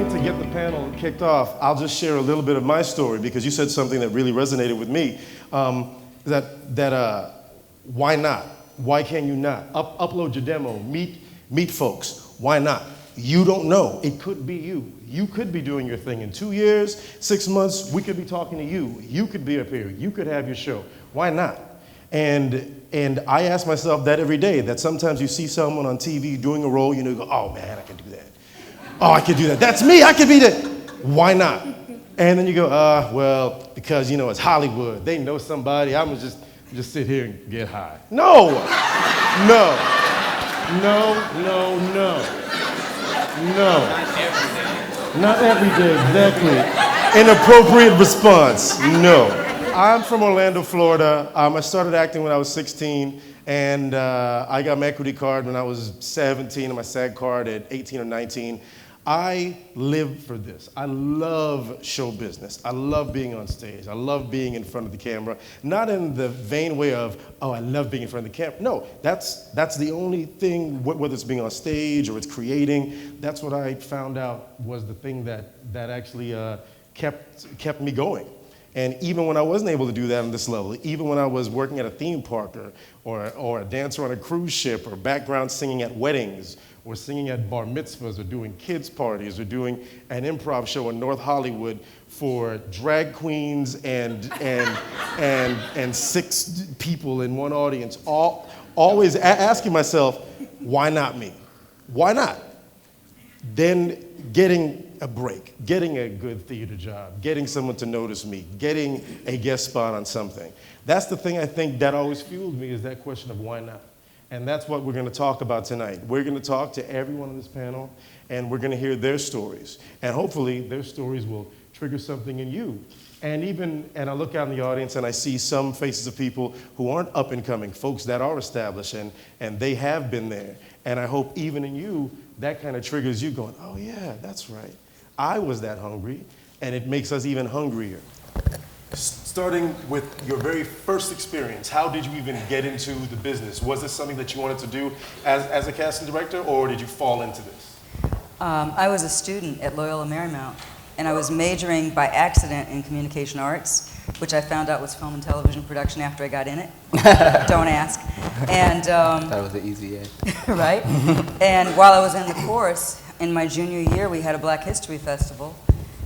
wanted to get the panel kicked off, I'll just share a little bit of my story because you said something that really resonated with me. Why not? Why can you not? Upload your demo, meet folks. Why not? You don't know. It could be you. You could be doing your thing in 2 years, 6 months. We could be talking to you. You could be up here. You could have your show. Why not? And I ask myself that every day, that sometimes you see someone on TV doing a role, you go, oh man, I can do that. Oh, I can do that. That's me. I can be that. Why not? And then you go, well, because, it's Hollywood. They know somebody. I'm going to just sit here and get high. No. No. Not every day, exactly. Inappropriate response, no. I'm from Orlando, Florida. I started acting when I was 16, and I got my equity card when I was 17, and my SAG card at 18 or 19. I live for this. I love show business. I love being on stage. I love being in front of the camera. Not in the vain way of, oh, I love being in front of the camera. No, that's the only thing, whether it's being on stage or it's creating, that's what I found out was the thing that actually kept me going. And even when I wasn't able to do that on this level, even when I was working at a theme park or a dancer on a cruise ship or background singing at weddings or singing at bar mitzvahs or doing kids parties or doing an improv show in North Hollywood for drag queens and 6 people in one audience, always asking myself, why not me? Why not? Then getting a break, getting a good theater job, getting someone to notice me, getting a guest spot on something. That's the thing I think that always fueled me, is that question of why not? And that's what we're going to talk about tonight. We're going to talk to everyone on this panel, and we're going to hear their stories. And hopefully their stories will trigger something in you. And I look out in the audience and I see some faces of people who aren't up and coming, folks that are established and they have been there. And I hope even in you, that kind of triggers you going, oh yeah, that's right. I was that hungry, and it makes us even hungrier. Starting with your very first experience, how did you even get into the business? Was this something that you wanted to do as a casting director, or did you fall into this? I was a student at Loyola Marymount, and I was majoring by accident in communication arts, which I found out was film and television production after I got in it. Don't ask. And that was the easy A. Right? And while I was in the course, in my junior year, we had a Black History Festival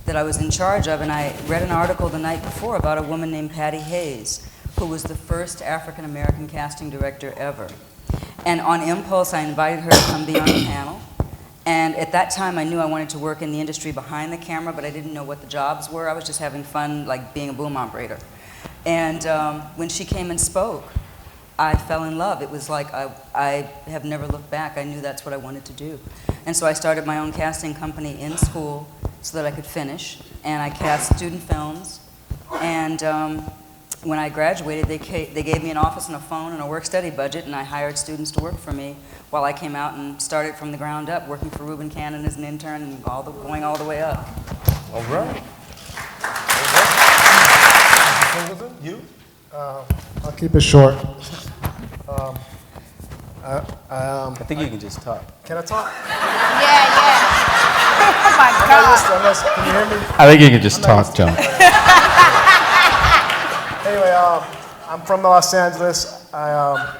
that I was in charge of, and I read an article the night before about a woman named Patty Hayes, who was the first African-American casting director ever. And on impulse, I invited her to come be on the panel. And at that time, I knew I wanted to work in the industry behind the camera, but I didn't know what the jobs were. I was just having fun, like being a boom operator. And when she came and spoke, I fell in love. It was like I have never looked back. I knew that's what I wanted to do. And so I started my own casting company in school so that I could finish. And I cast student films. And when I graduated, they gave me an office and a phone and a work-study budget, and I hired students to work for me while I came out and started from the ground up, working for Reuben Cannon as an intern and going all the way up. All right. Singleton, you? I'll keep it short. I think you can just talk. Can I talk? Yeah. Oh my God. Can you hear me? I think you can just talk, John. Anyway, I'm from Los Angeles. I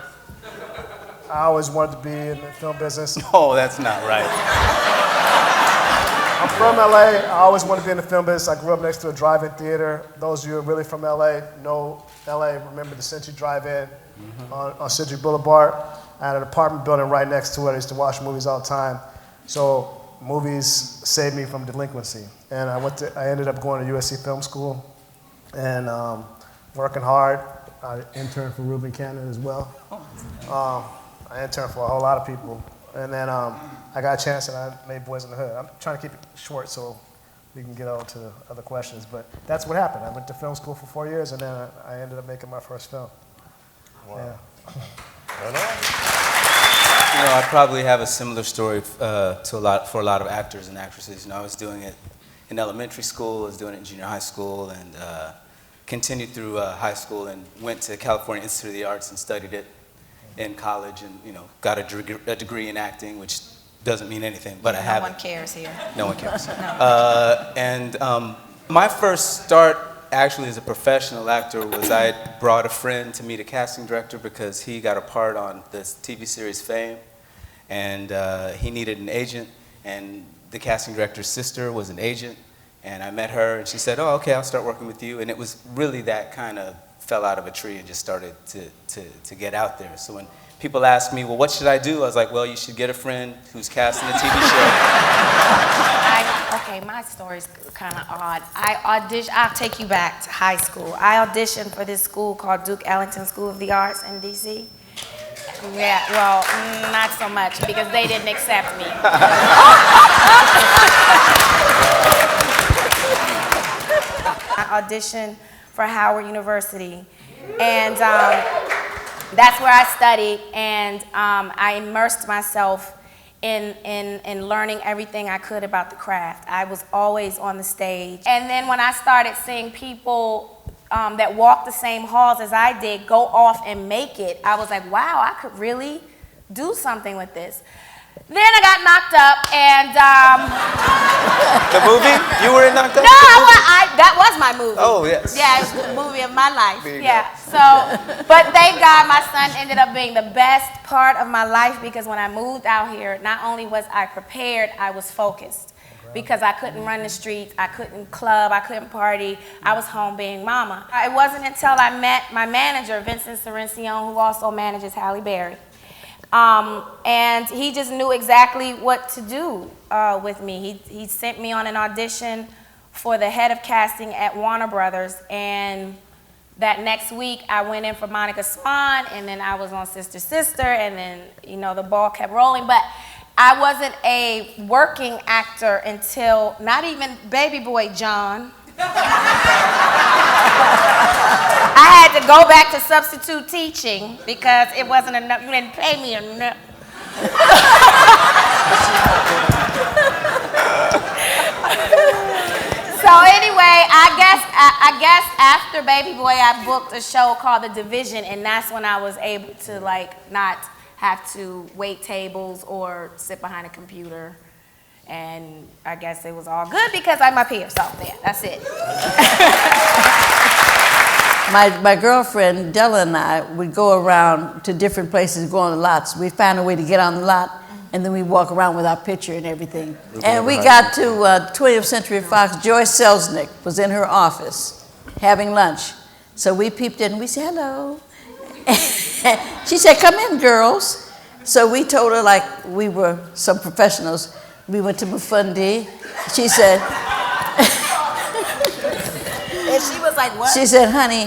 always wanted to be in the film business. Oh, that's not right. I'm from LA. I always wanted to be in the film business. I grew up next to a drive-in theater. Those of you who are really from LA know LA. Remember the Century Drive-In on Century Boulevard. I had an apartment building right next to it. I used to watch movies all the time. So movies saved me from delinquency. And I ended up going to USC Film School and working hard. I interned for Reuben Cannon as well. I interned for a whole lot of people. And then I got a chance and I made Boys in the Hood. I'm trying to keep it short so we can get on to other questions. But that's what happened. I went to film school for 4 years and then I ended up making my first film. Wow. Yeah. I probably have a similar story for a lot of actors and actresses. I was doing it in elementary school, I was doing it in junior high school, and continued through high school and went to California Institute of the Arts and studied it in college, and got a degree in acting, which doesn't mean anything, but I No haven't. one cares here. No one cares. My first start actually as a professional actor was I brought a friend to meet a casting director because he got a part on this TV series Fame, and he needed an agent, and the casting director's sister was an agent, and I met her, and she said, oh, okay, I'll start working with you, and it was really that kind of fell out of a tree and just started to get out there. So when people ask me, well, what should I do? I was like, well, you should get a friend who's casting a TV show. Okay, my story's kind of odd. I'll take you back to high school. I auditioned for this school called Duke Ellington School of the Arts in D.C. Yeah, well, not so much because they didn't accept me. I auditioned for Howard University, and that's where I studied, and I immersed myself in learning everything I could about the craft. I was always on the stage. And then when I started seeing people that walked the same halls as I did go off and make it, I was like, wow, I could really do something with this. Then I got knocked up, and The movie? You were in Knocked Up? no, that was my movie. Oh, yes. Yeah, it was the movie of my life. There you Yeah. So, but thank God my son ended up being the best part of my life because when I moved out here, not only was I prepared, I was focused. Because I couldn't run the streets, I couldn't club, I couldn't party. I was home being mama. It wasn't until I met my manager, Vincent Cerencione, who also manages Halle Berry. And he just knew exactly what to do with me. He sent me on an audition for the head of casting at Warner Brothers, and that next week I went in for Monica Swan, and then I was on Sister Sister, and then, you know, the ball kept rolling. But I wasn't a working actor until not even Baby Boy John. I had to go back to substitute teaching because it wasn't enough. You didn't pay me enough. So anyway, I guess after Baby Boy, I booked a show called The Division, and that's when I was able to not have to wait tables or sit behind a computer. And I guess it was all good because I'm up here, so yeah, that's it. My girlfriend, Della, and I would go around to different places, go on the lots. We'd find a way to get on the lot, and then we'd walk around with our picture and everything. And we got to 20th Century Fox. Joyce Selznick was in her office having lunch. So we peeped in and we said, hello. She said, come in, girls. So we told her like we were some professionals. We went to Mufundi. She said, And she was like, what? she said, honey,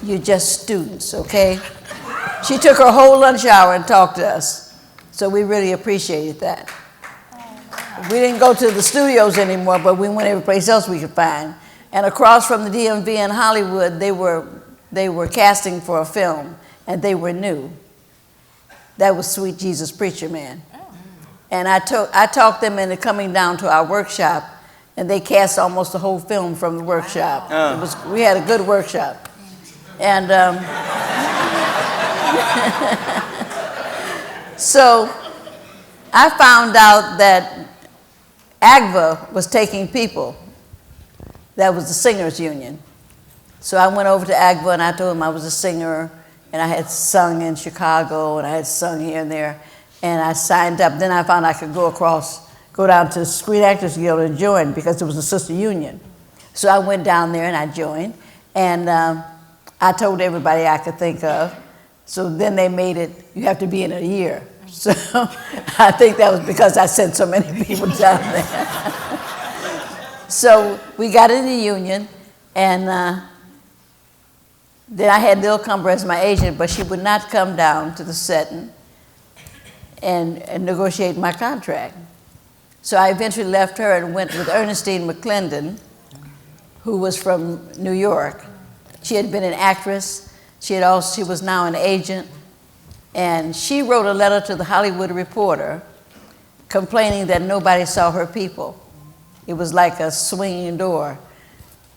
you're just students, okay? She took her whole lunch hour and talked to us. So we really appreciated that. We didn't go to the studios anymore, but we went every place else we could find. And across from the DMV in Hollywood, they were casting for a film, and they were new. That was Sweet Jesus Preacher Man. And I talked them into coming down to our workshop, and they cast almost the whole film from the workshop. We had a good workshop. And so I found out that AGVA was taking people. That was the Singers Union. So I went over to AGVA and I told them I was a singer, and I had sung in Chicago, and I had sung here and there. And I signed up. Then I found I could go down to Screen Actors Guild and join because it was a sister union. So I went down there and I joined. And I told everybody I could think of. So then they made it, you have to be in a year. So I think that was because I sent so many people down there. So we got in the union, and then I had Lil Cumber as my agent, but she would not come down to the set and negotiate my contract. So I eventually left her and went with Ernestine McClendon, who was from New York. She had been an actress. She was now an agent. And she wrote a letter to the Hollywood Reporter complaining that nobody saw her people. It was like a swinging door.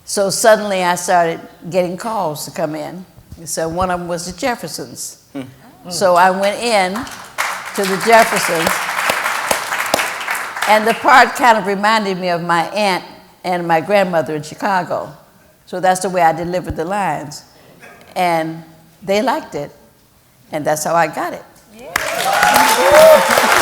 So suddenly I started getting calls to come in. So one of them was the Jeffersons. So I went in to the Jeffersons, And the part kind of reminded me of my aunt and my grandmother in Chicago. So that's the way I delivered the lines. And they liked it. And that's how I got it. Yeah.